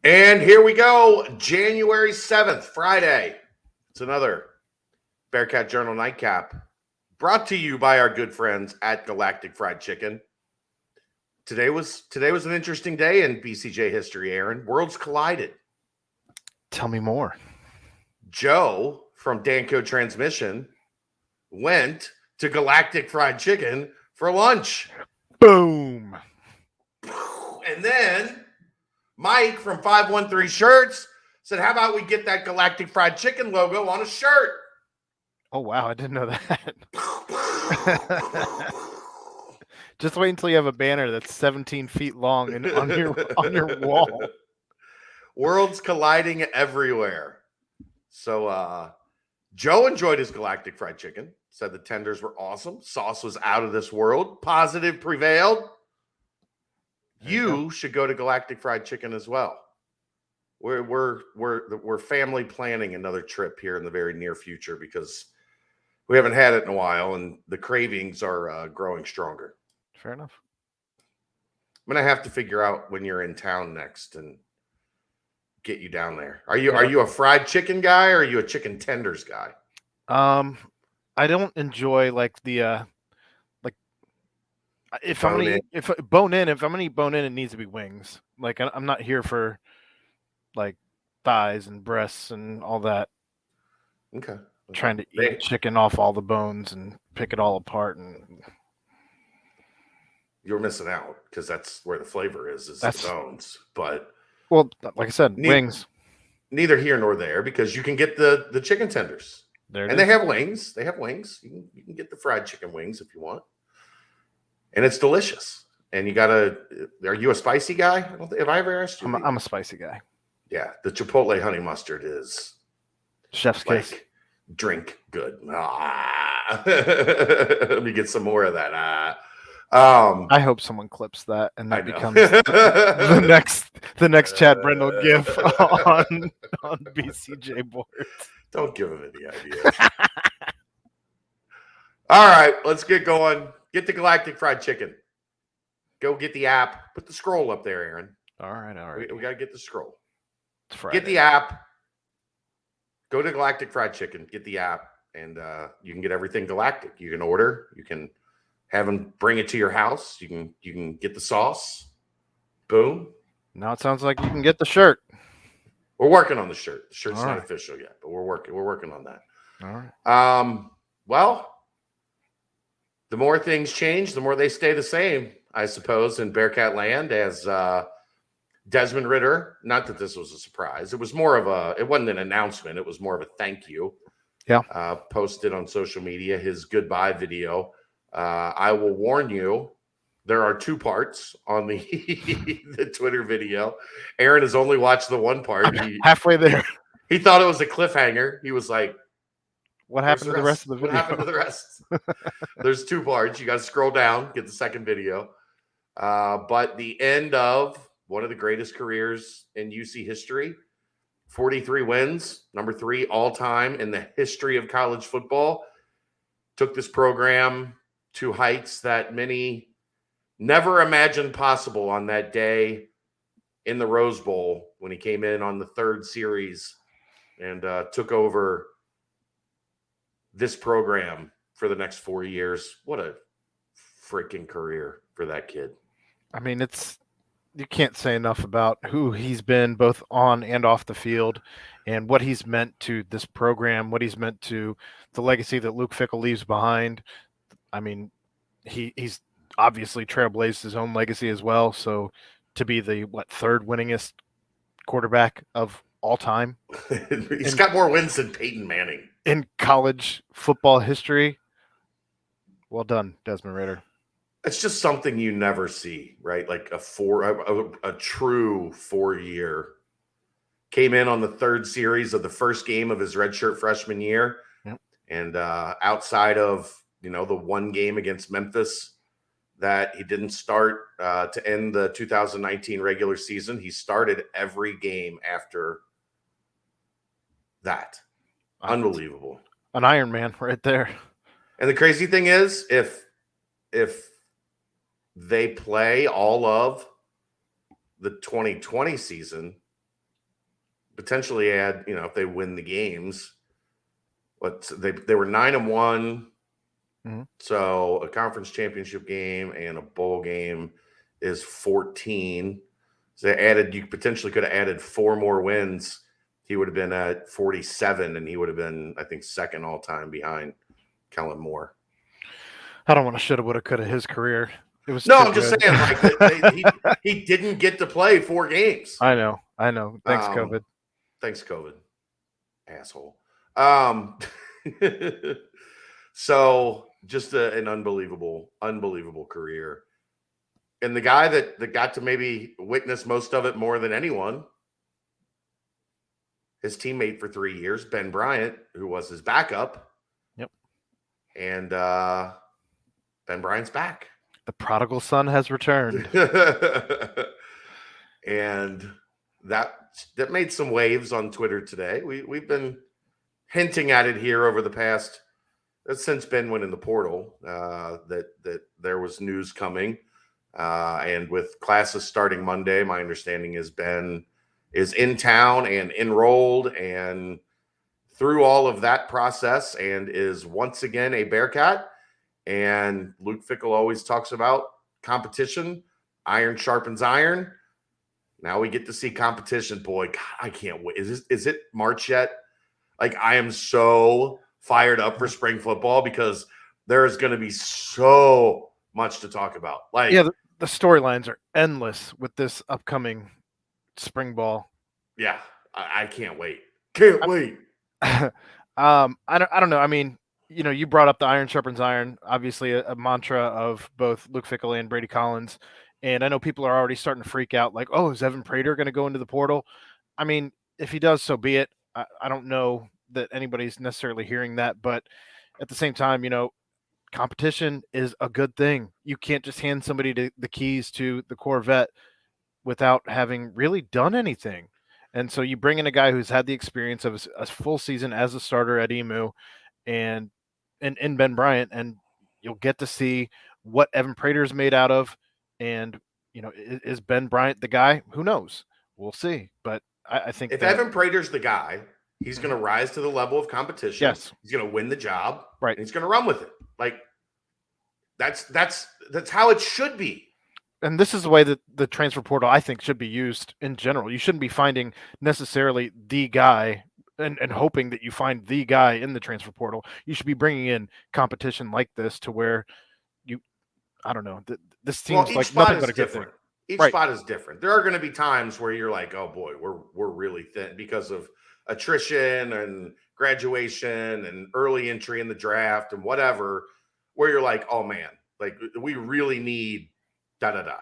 And here we go, January 7th, Friday. It's another Bearcat Journal Nightcap brought to you by our good friends at Galactic Fried Chicken. Today was an interesting day in BCJ history, Aaron. Worlds collided. Tell me more. Joe from Danco Transmission went to Galactic Fried Chicken for lunch. Boom. And then Mike from 513 Shirts said, how about we get that Galactic Fried Chicken logo on a shirt? Oh, wow. I didn't know that. Just wait until you have a banner that's 17 feet long and on your wall. Worlds colliding everywhere. So Joe enjoyed his Galactic Fried Chicken. Said the tenders were awesome. Sauce was out of this world. Positive prevailed. You should go to Galactic Fried Chicken as well. We're family planning another trip here in the very near future because we haven't had it in a while, and the cravings are growing stronger. Fair enough. I'm gonna have to figure out when you're in town next and get you down there. Are you a fried chicken guy or are you a chicken tenders guy? I don't enjoy like the if I'm gonna eat bone in, it needs to be wings. Like I'm not here for like thighs and breasts and all that. Okay. Trying to eat chicken off all the bones and pick it all apart, and you're missing out because that's where the flavor is the bones. But well, like I said, wings. Neither here nor there, because you can get the chicken tenders. They have wings. They have wings. You can get the fried chicken wings if you want. And it's delicious. And you gotta. Are you a spicy guy? I don't think, have I ever asked you? I'm a spicy guy. Yeah, the chipotle honey mustard is chef's kiss. Drink good. Let me get some more of that. I hope someone clips that and that becomes the next Chad Brendel gif on BCJ boards. Don't give him any ideas. All right, let's get going. Get the Galactic Fried Chicken. Go get the app. Put the scroll up there, Aaron. All right. We got to get the scroll. It's Friday. Get the app. Go to Galactic Fried Chicken. Get the app, and you can get everything Galactic. You can order. You can have them bring it to your house. You can get the sauce. Boom. Now it sounds like you can get the shirt. We're working on the shirt. The shirt's not official yet, but we're working on that. All right. Well, the more things change, the more they stay the same, I suppose, in Bearcat land, as Desmond Ridder, not that this was a surprise. It was more of it wasn't an announcement. It was more of a thank you. Yeah. Posted on social media his goodbye video. I will warn you, there are two parts on the the Twitter video. Aaron has only watched the one part. Halfway there. He thought it was a cliffhanger. He was like, what happened to the rest of the video? What happened to the rest? There's two parts. You got to scroll down, get the second video. But the end of one of the greatest careers in UC history, 43 wins, number 3 all-time in the history of college football, took this program to heights that many never imagined possible on that day in the Rose Bowl when he came in on the third series and took over this program for the next 4 years. What a freaking career for that kid. I mean, you can't say enough about who he's been both on and off the field and what he's meant to this program, what he's meant to the legacy that Luke Fickell leaves behind. I mean, he's obviously trailblazed his own legacy as well. So to be the third winningest quarterback of all time. He's got more wins than Peyton Manning in college football history. Well done, Desmond Ridder. It's just something you never see, right? Like a true 4-year. Came in on the third series of the first game of his redshirt freshman year. Yep. And outside of, the one game against Memphis that he didn't start to end the 2019 regular season, he started every game after that. Unbelievable. An Iron Man right there. And the crazy thing is, if they play all of the 2020 season, potentially add, if they win the games, they were 9-1. Mhm. So a conference championship game and a bowl game is 14. So you potentially could have added 4 more wins. He would have been at 47, and he would have been, I think, second all time behind Kellen Moore. I don't want to shoulda, woulda, coulda his career. It was No, too I'm just good. saying, like he didn't get to play 4 games. I know. Thanks, COVID. Thanks, COVID, asshole. So just an unbelievable career. And the guy that got to maybe witness most of it more than anyone, his teammate for 3 years, Ben Bryant, who was his backup. Yep. And Ben Bryant's back. The prodigal son has returned. And that made some waves on Twitter today. We've been hinting at it here over the past since Ben went in the portal, that there was news coming. And with classes starting Monday, my understanding is Ben is in town and enrolled and through all of that process and is once again a Bearcat. And Luke Fickell always talks about competition. Iron sharpens iron. Now we get to see competition. Boy, God, I can't wait. Is it March yet? Like, I am so fired up for spring football because there is going to be so much to talk about. Like, yeah, the storylines are endless with this upcoming spring ball. Yeah, I can't wait. Can't wait. I don't know. I mean, you brought up the iron sharpens iron, obviously a mantra of both Luke Fickell and Brady Collins. And I know people are already starting to freak out like, oh, is Evan Prater going to go into the portal? I mean, if he does, so be it. I don't know that anybody's necessarily hearing that, but at the same time, competition is a good thing. You can't just hand somebody the keys to the Corvette without having really done anything. And so you bring in a guy who's had the experience of a full season as a starter at EMU and in Ben Bryant, and you'll get to see what Evan Prater's made out of. And, is Ben Bryant the guy? Who knows? We'll see. But I think if Evan Prater's the guy, he's going to rise to the level of competition. Yes. He's going to win the job. Right. And he's going to run with it. Like, that's how it should be. And this is the way that the transfer portal, I think, should be used in general. You shouldn't be finding necessarily the guy and hoping that you find the guy in the transfer portal. You should be bringing in competition like this to where I don't know. This seems like nothing but a good thing. Each spot is different. There are going to be times where you're like, oh boy, we're really thin because of attrition and graduation and early entry in the draft and whatever, where you're like, oh man, like we really need da-da-da.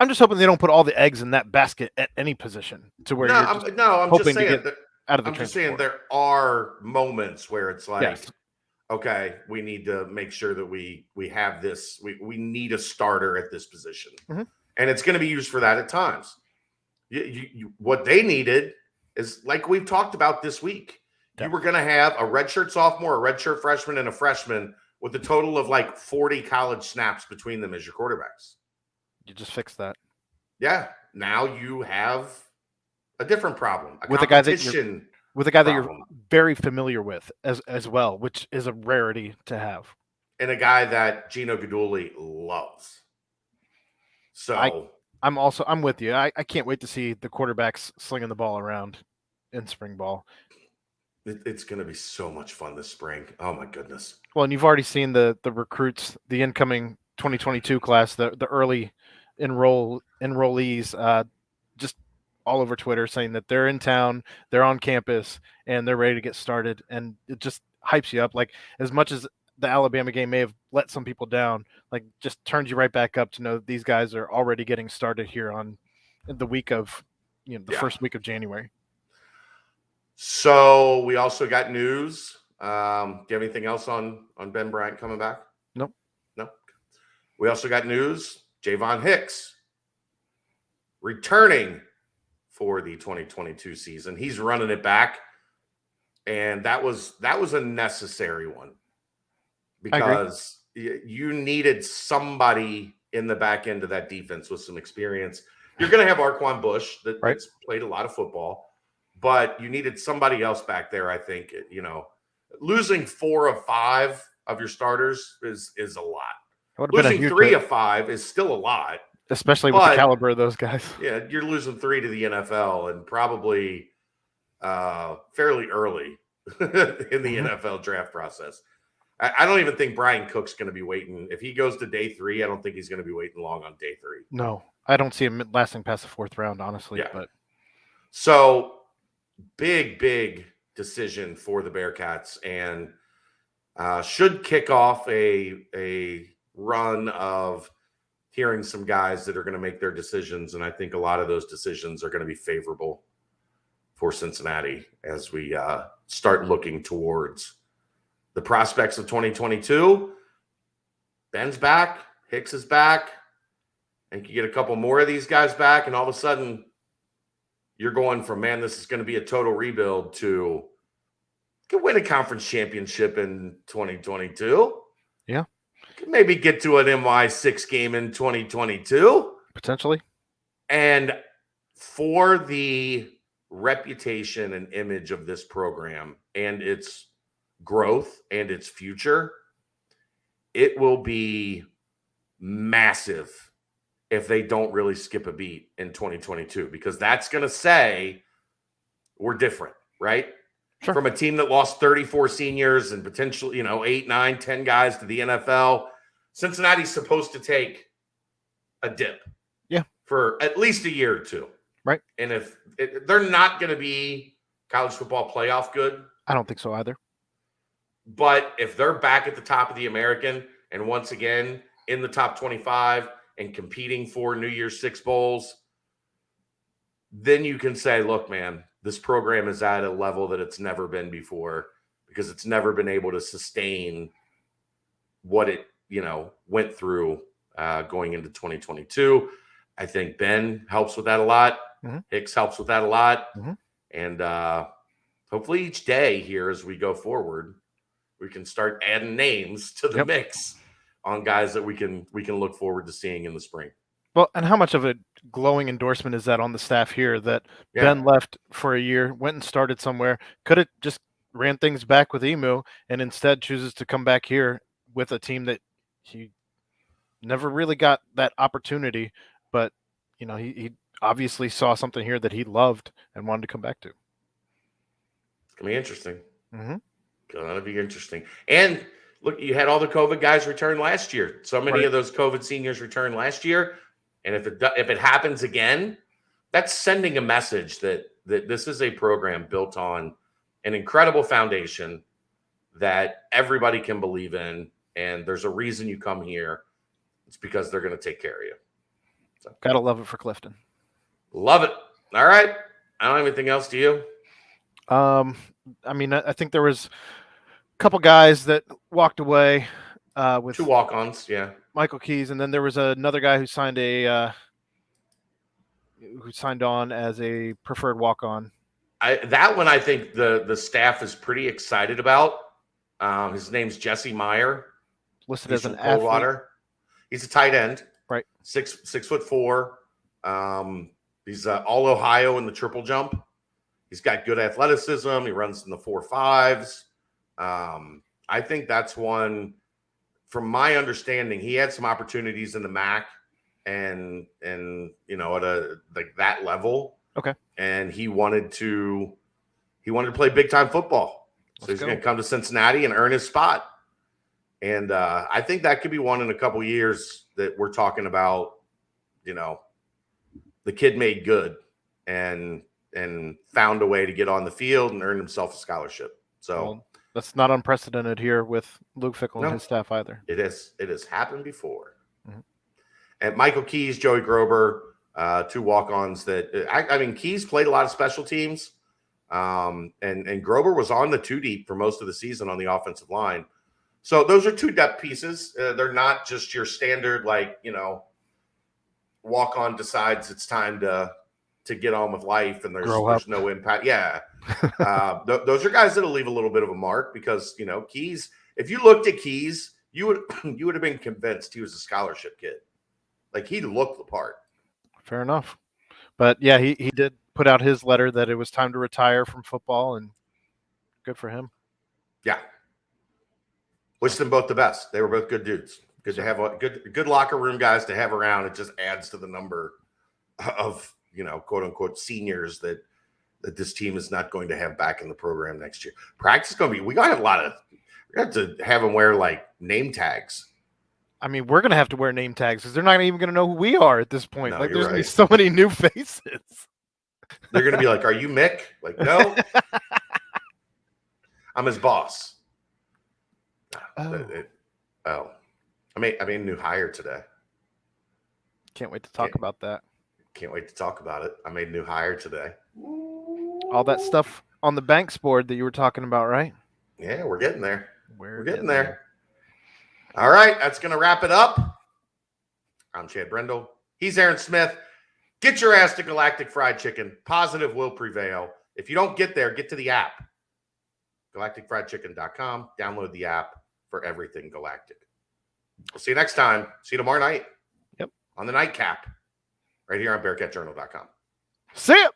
I'm just hoping they don't put all the eggs in that basket at any position to where I'm just saying that out of the I'm just saying there are moments where it's like, yes. Okay, we need to make sure that we have this. We need a starter at this position, mm-hmm. And it's going to be used for that at times. What they needed is, like we've talked about this week, you were going to have a redshirt sophomore, a redshirt freshman, and a freshman with a total of like 40 college snaps between them as your quarterbacks. You just fixed that. Yeah, now you have a different problem. With a guy that you're very familiar with as well, which is a rarity to have. And a guy that Gino Guidugli loves. So I'm with you. I can't wait to see the quarterbacks slinging the ball around in spring ball. It's going to be so much fun this spring. Oh my goodness. Well, and you've already seen the recruits, the incoming 2022 class, the early enrollees, just all over Twitter saying that they're in town, they're on campus, and they're ready to get started. And it just hypes you up. Like, as much as the Alabama game may have let some people down, like, just turns you right back up to know that these guys are already getting started here on the week of, first week of January. So we also got news. Do you have anything else on Ben Bryant coming back? Nope. No. We also got news. Javon Hicks returning for the 2022 season. He's running it back. And that was a necessary one because you needed somebody in the back end of that defense with some experience. You're going to have Arquan Bush that's played a lot of football, but you needed somebody else back there. I think, losing 4 of 5 of your starters is a lot. Losing 3 of 5 is still a lot, especially with the caliber of those guys. Yeah, you're losing 3 to the NFL and probably fairly early in the NFL draft process. I don't even think Brian Cook's going to be waiting. If he goes to day 3, I don't think he's going to be waiting long on day 3. No, I don't see him lasting past the 4th round, honestly. Yeah. But so big decision for the Bearcats, and should kick off a run of hearing some guys that are going to make their decisions. And I think a lot of those decisions are going to be favorable for Cincinnati as we start looking towards the prospects of 2022. Ben's back. Hicks is back. And you get a couple more of these guys back, and all of a sudden you're going from, man, this is going to be a total rebuild to you can win a conference championship in 2022. Yeah. You can maybe get to an MY6 game in 2022. Potentially. And for the reputation and image of this program and its growth and its future, it will be massive if they don't really skip a beat in 2022, because that's going to say we're different, right? Sure. From a team that lost 34 seniors and potentially, 8, 9, 10 guys to the NFL, Cincinnati's supposed to take a dip. Yeah. For at least a year or two. Right. And if they're not going to be college football playoff good. I don't think so either. But if they're back at the top of the American and once again in the top 25 and competing for New Year's Six bowls, then you can say, look, man, this program is at a level that it's never been before, because it's never been able to sustain what it, went through going into 2022. I think Ben helps with that a lot. Mm-hmm. Hicks helps with that a lot. Mm-hmm. And hopefully each day here as we go forward, we can start adding names to the mix on guys that we can look forward to seeing in the spring. Well, and how much of a glowing endorsement is that on the staff here that Ben left for a year, went and started somewhere, could have just ran things back with Emu, and instead chooses to come back here with a team that he never really got that opportunity, but he obviously saw something here that he loved and wanted to come back to. It's gonna be interesting. Mm-hmm. Gonna be interesting. And look, you had all the COVID guys return last year. So many of those COVID seniors returned last year. And if it happens again, that's sending a message that this is a program built on an incredible foundation that everybody can believe in. And there's a reason you come here. It's because they're going to take care of you. So, gotta love it for Clifton. Love it. All right. I don't have anything else to you. I think there was a couple guys that walked away with 2 walk-ons, Michael Keys, and then there was another guy who signed on as a preferred walk-on. That one I think the staff is pretty excited about. His name's Jesse Meyer. Listed as an athlete. Coldwater. He's a tight end. Right. 6'4". He's all Ohio in the triple jump. He's got good athleticism. He runs in the 4.5s. I think that's one. From my understanding, he had some opportunities in the MAC and at that level. Okay. And he wanted to play big time football. So he's going to come to Cincinnati and earn his spot. And I think that could be one in a couple years that we're talking about, the kid made good and found a way to get on the field and earn himself a scholarship. So that's not unprecedented here with Luke Fickell and his staff either. It has happened before. Mm-hmm. And Michael Keys, Joey Grober, 2 walk-ons that Keys played a lot of special teams. And Grober was on the 2 deep for most of the season on the offensive line. So those are 2 depth pieces. They're not just your standard, walk-on decides it's time to get on with life and there's no impact. Yeah. Those are guys that'll leave a little bit of a mark because, Keys, if you looked at Keys, you would have been convinced he was a scholarship kid. He looked the part. Fair enough. But yeah, he did put out his letter that it was time to retire from football, and good for him. Yeah. Wish them both the best. They were both good dudes. Good to have good locker room guys to have around. It just adds to the number of, quote unquote seniors that this team is not going to have back in the program next year. Practice is going to be, we have to have them wear like name tags. I mean, we're going to have to wear name tags because they're not even going to know who we are at this point. No, Like, you're there's going to right. be so many new faces. They're going to be like, "Are you Mick?" Like, no, I'm his boss. I made a new hire today. Can't wait to talk about that. Can't wait to talk about it. I made a new hire today. All that stuff on the Banks board that you were talking about, right? Yeah, we're getting there. We're getting there. All right, that's going to wrap it up. I'm Chad Brendel. He's Aaron Smith. Get your ass to Galactic Fried Chicken. Positive will prevail. If you don't get there, get to the app. GalacticFriedChicken.com. Download the app for everything Galactic. We'll see you next time. See you tomorrow night. Yep. On the nightcap. Right here on BearcatJournal.com. See ya.